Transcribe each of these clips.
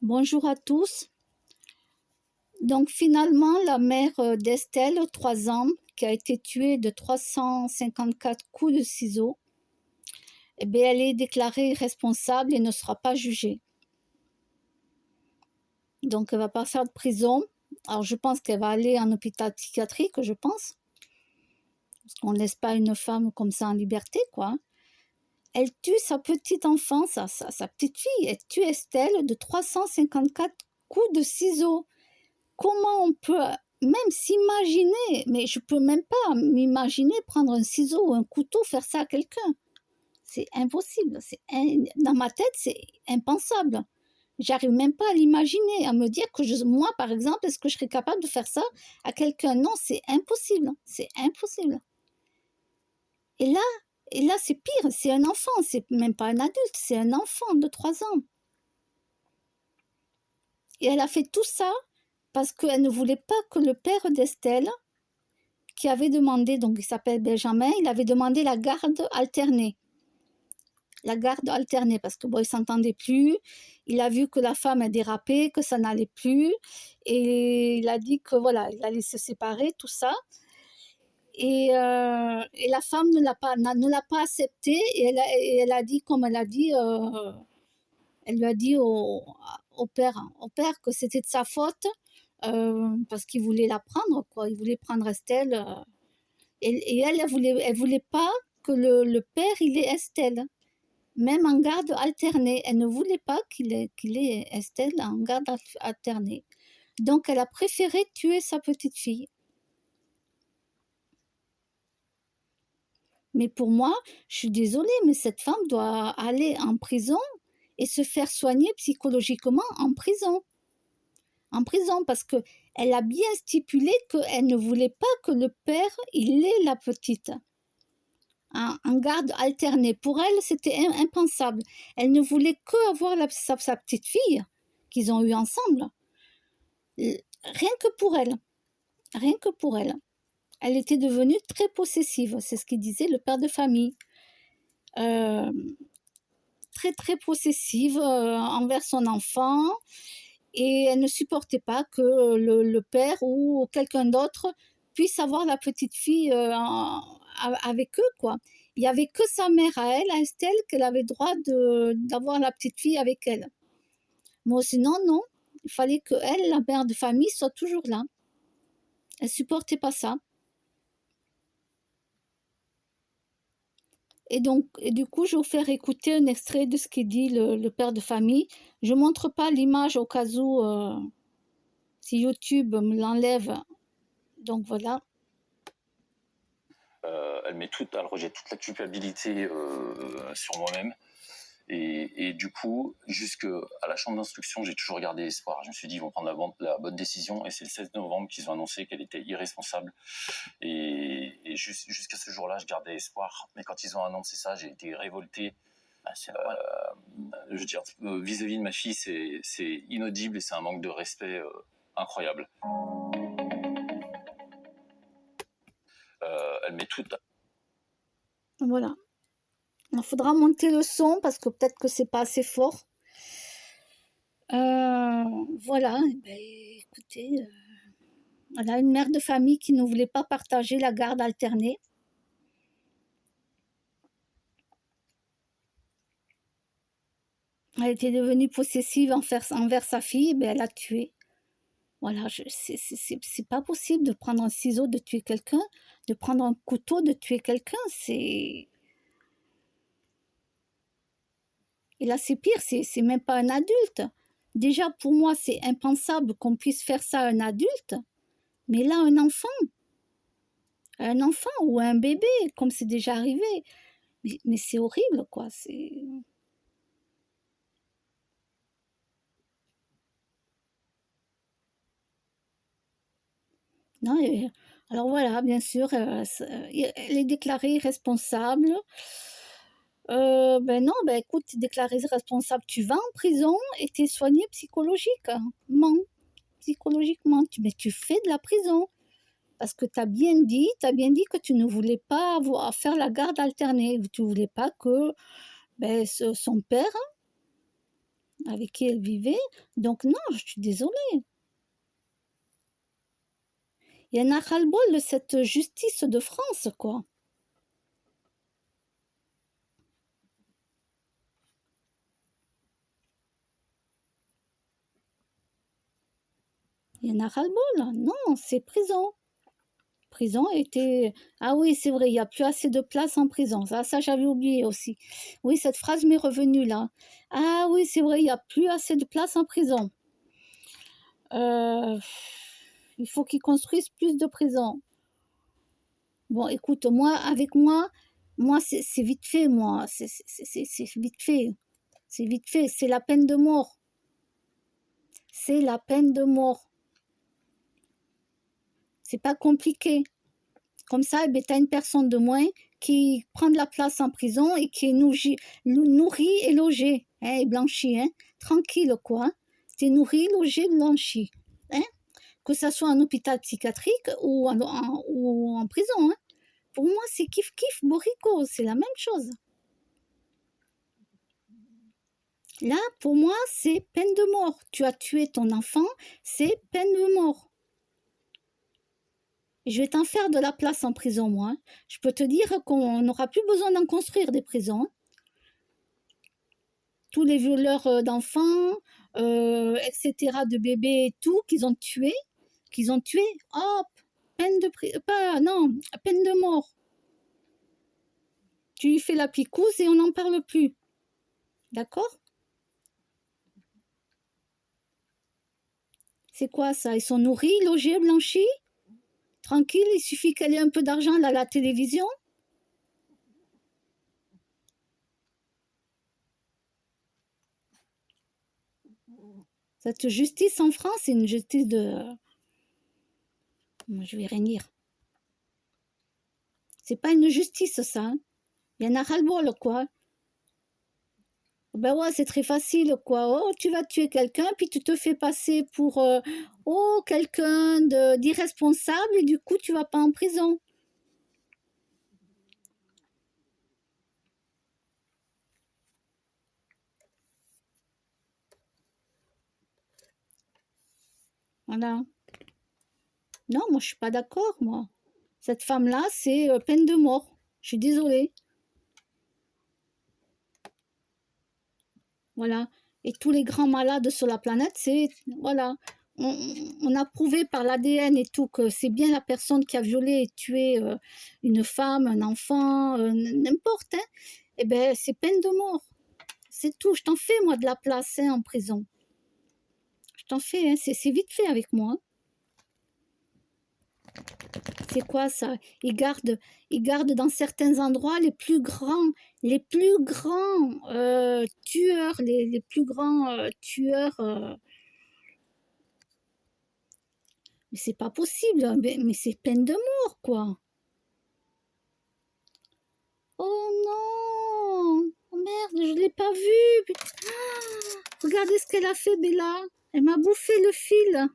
Bonjour à tous. Donc finalement, la mère d'Estelle, 3 ans, qui a été tuée de 354 coups de ciseaux, eh bien, elle est déclarée responsable et ne sera pas jugée. Donc elle ne va pas faire de prison. Alors je pense qu'elle va aller en hôpital psychiatrique, je pense. Parce qu'on ne laisse pas une femme comme ça en liberté, quoi. Elle tue sa petite enfant, sa petite fille. Elle tue Estelle de 354 coups de ciseaux. Comment on peut même s'imaginer, mais je peux même pas m'imaginer prendre un ciseau ou un couteau, faire ça à quelqu'un. C'est impossible. Dans ma tête, c'est impensable. J'arrive même pas à l'imaginer, à me dire que moi, par exemple, est-ce que je serais capable de faire ça à quelqu'un? Non, c'est impossible. C'est impossible. Et là, c'est pire. C'est un enfant. C'est même pas un adulte. C'est un enfant de 3 ans. Et elle a fait tout ça parce qu'elle ne voulait pas que le père d'Estelle, qui avait demandé, donc il s'appelle Benjamin, il avait demandé la garde alternée. La garde alternée, parce que bon, il s'entendait plus. Il a vu que la femme a dérapé, que ça n'allait plus. Et il a dit que voilà, il allait se séparer, tout ça. Et la femme ne l'a pas accepté. Et elle a dit, comme elle a dit, elle lui a dit au père que c'était de sa faute, parce qu'il voulait la prendre, quoi. Il voulait prendre Estelle. Et elle voulait pas que le père, il ait Estelle, même en garde alternée. Elle ne voulait pas qu'il ait Estelle en garde alternée. Donc, elle a préféré tuer sa petite fille. Mais pour moi, je suis désolée, mais cette femme doit aller en prison et se faire soigner psychologiquement en prison. En prison, parce qu'elle a bien stipulé qu'elle ne voulait pas que le père, il ait la petite. En garde alternée. Pour elle, c'était impensable. Elle ne voulait que avoir sa petite fille qu'ils ont eue ensemble. Rien que pour elle. Rien que pour elle. Elle était devenue très possessive. C'est ce qu'il disait le père de famille. Très, très possessive envers son enfant. Et elle ne supportait pas que le père ou quelqu'un d'autre puisse avoir la petite fille avec eux, quoi. Il n'y avait que sa mère à elle, à Estelle, qu'elle avait droit d'avoir la petite fille avec elle. Moi, sinon, non. Il fallait que elle, la mère de famille, soit toujours là. Elle supportait pas ça. Et du coup, je vais vous faire écouter un extrait de ce qu'il dit le père de famille. Je ne montre pas l'image au cas où, si YouTube me l'enlève. Donc voilà. Elle rejette toute la culpabilité sur moi-même. Et du coup, jusqu'à la chambre d'instruction, j'ai toujours gardé espoir. Je me suis dit, ils vont prendre la bonne décision. Et c'est le 16 novembre qu'ils ont annoncé qu'elle était irresponsable. Et jusqu'à ce jour-là, je gardais espoir. Mais quand ils ont annoncé ça, j'ai été révolté. Je veux dire, vis-à-vis de ma fille, c'est inaudible et c'est un manque de respect incroyable. Elle met tout. Voilà. Il faudra monter le son parce que peut-être que c'est pas assez fort. Voilà. Ben, écoutez, voilà, une mère de famille qui ne voulait pas partager la garde alternée. Elle était devenue possessive envers sa fille, ben elle l'a tuée. Voilà, c'est pas possible de prendre un ciseau, de tuer quelqu'un, de prendre un couteau, de tuer quelqu'un. Et là, c'est pire, c'est même pas un adulte. Déjà, pour moi, c'est impensable qu'on puisse faire ça à un adulte. Mais là, un enfant ou un bébé, comme c'est déjà arrivé. Mais c'est horrible, quoi. Non, alors voilà, bien sûr, elle est déclarée responsable. Ben non, ben écoute, déclarée responsable, tu vas en prison et tu es soigné psychologiquement. Mais tu fais de la prison. Parce que tu as bien dit que tu ne voulais pas faire la garde alternée. Tu ne voulais pas que son père avec qui elle vivait. Donc non, je suis désolée. Il y en a ras-le-bol de cette justice de France, quoi. Il y en a ras-le-bol. Non, c'est prison. Prison était... Ah oui, c'est vrai, il n'y a plus assez de place en prison. Ça j'avais oublié aussi. Oui, cette phrase m'est revenue là. Ah oui, c'est vrai, il n'y a plus assez de place en prison. Il faut qu'ils construisent plus de prisons. Bon, écoute, moi, avec moi c'est vite fait, moi. C'est vite fait. C'est vite fait. C'est la peine de mort. C'est la peine de mort. C'est pas compliqué. Comme ça, eh ben, tu as une personne de moins qui prend de la place en prison et qui est nourrie et logée, hein, et blanchie. Hein. Tranquille, quoi. Hein. Tu es nourri, logé, blanchi. Hein. Que ça soit en hôpital psychiatrique ou en prison. Hein. Pour moi, c'est kiff-kiff, boricot. C'est la même chose. Là, pour moi, c'est peine de mort. Tu as tué ton enfant, c'est peine de mort. Je vais t'en faire de la place en prison, moi. Je peux te dire qu'on n'aura plus besoin d'en construire des prisons. Tous les violeurs d'enfants, etc., de bébés et tout, qu'ils ont tué, hop, peine de mort. Tu lui fais la picouse et on n'en parle plus. D'accord? C'est quoi ça? Ils sont nourris, logés, blanchis? Tranquille, il suffit qu'elle ait un peu d'argent à la télévision. Cette justice en France, c'est une justice de... Moi, je vais rien dire. C'est pas une justice, ça. Hein. Il y en a ras-le-bol, quoi. Ben ouais, c'est très facile, quoi. Oh, tu vas tuer quelqu'un, puis tu te fais passer pour quelqu'un d'irresponsable, et du coup, tu vas pas en prison. Voilà. Non, moi, je suis pas d'accord, moi. Cette femme-là, c'est peine de mort. Je suis désolée. Voilà. Et tous les grands malades sur la planète, c'est... Voilà. On a prouvé par l'ADN et tout que c'est bien la personne qui a violé et tué une femme, un enfant, n'importe. Hein. Eh bien, c'est peine de mort. C'est tout. Je t'en fais, moi, de la place hein, en prison. Je t'en fais. Hein. C'est vite fait avec moi. Hein. C'est quoi ça? Ils gardent dans certains endroits les plus grands tueurs, les plus grands tueurs. Mais c'est pas possible, mais c'est peine de mort, quoi. Oh non! Oh merde, je l'ai pas vue. Ah, regardez ce qu'elle a fait, Bella. Elle m'a bouffé le fil.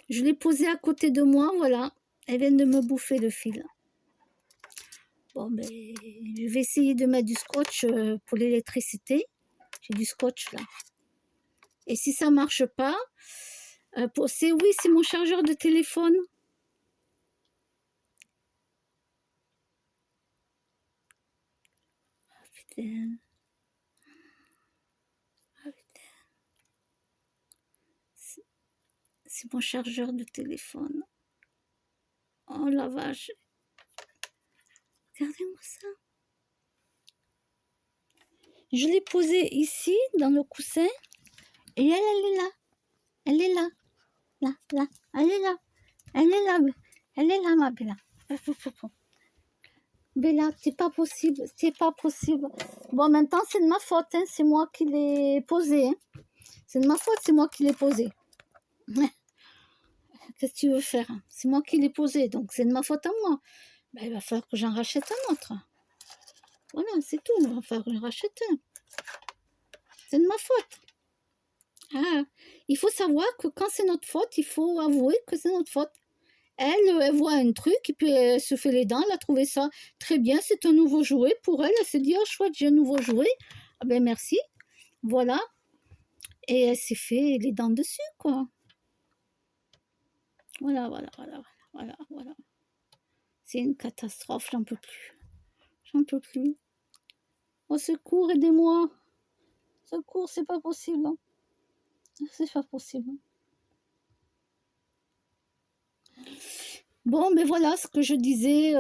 Je l'ai posé à côté de moi, voilà. Elle vient de me bouffer le fil. Bon, ben, je vais essayer de mettre du scotch pour l'électricité. J'ai du scotch là. Et si ça marche pas, c'est mon chargeur de téléphone. Oh, putain. Oh, putain. C'est mon chargeur de téléphone. Oh la vache. Regardez-moi ça. Je l'ai posé ici, dans le coussin. Et elle est là. Elle est là. Là, là. Elle est là. Elle est là. Elle est là, ma Bella. Bella, c'est pas possible. C'est pas possible. Bon, maintenant, c'est de ma faute. Hein. C'est moi qui l'ai posé. Hein. C'est de ma faute, c'est moi qui l'ai posé. Qu'est-ce que tu veux faire? C'est moi qui l'ai posé, donc c'est de ma faute à moi. Ben, il va falloir que j'en rachète un autre. Voilà, c'est tout. Il va falloir que j'en rachète un. C'est de ma faute. Ah, il faut savoir que quand c'est notre faute, il faut avouer que c'est notre faute. Elle voit un truc et puis elle se fait les dents, elle a trouvé ça très bien, c'est un nouveau jouet pour elle. Elle s'est dit, oh chouette, j'ai un nouveau jouet. Ah ben merci, voilà. Et elle s'est fait les dents dessus, quoi. Voilà, voilà, voilà, voilà, voilà. C'est une catastrophe, j'en peux plus. J'en peux plus. Au secours, aidez-moi. Secours, c'est pas possible. Hein. C'est pas possible. Bon, mais voilà ce que je disais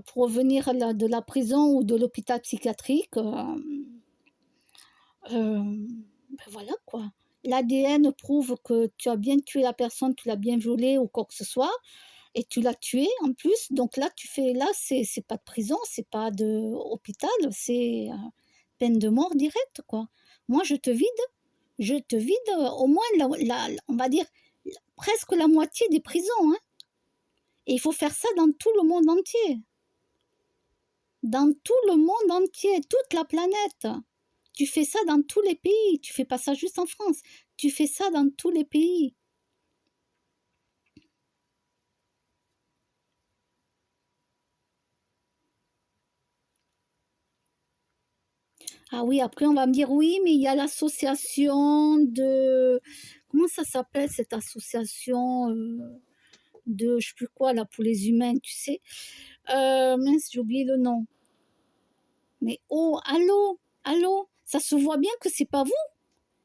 pour revenir de la prison ou de l'hôpital psychiatrique. Ben voilà quoi. L'ADN prouve que tu as bien tué la personne, tu l'as bien violée ou quoi que ce soit, et tu l'as tuée en plus. Donc là, c'est pas de prison, c'est pas de hôpital, c'est peine de mort directe quoi. Moi, je te vide au moins, on va dire, presque la moitié des prisons. Hein. Et il faut faire ça dans tout le monde entier. Dans tout le monde entier, toute la planète. Tu fais ça dans tous les pays. Tu fais pas ça juste en France. Tu fais ça dans tous les pays. Ah oui, après on va me dire oui, mais il y a l'association de... Comment ça s'appelle cette association de je sais plus quoi là pour les humains, tu sais. Mince, j'ai oublié le nom. Mais oh, allô, allô, ça se voit bien que c'est pas vous.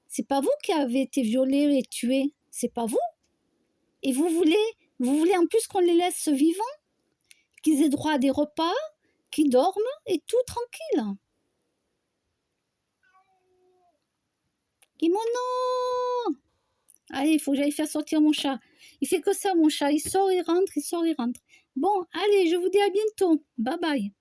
C'est pas vous qui avez été violés et tués. C'est pas vous. Et vous voulez en plus qu'on les laisse vivants, qu'ils aient droit à des repas, qu'ils dorment et tout tranquille. Kimono! Allez, il faut que j'aille faire sortir mon chat. Il fait que ça, mon chat. Il sort, il rentre, il sort, il rentre. Bon, allez, je vous dis à bientôt. Bye bye.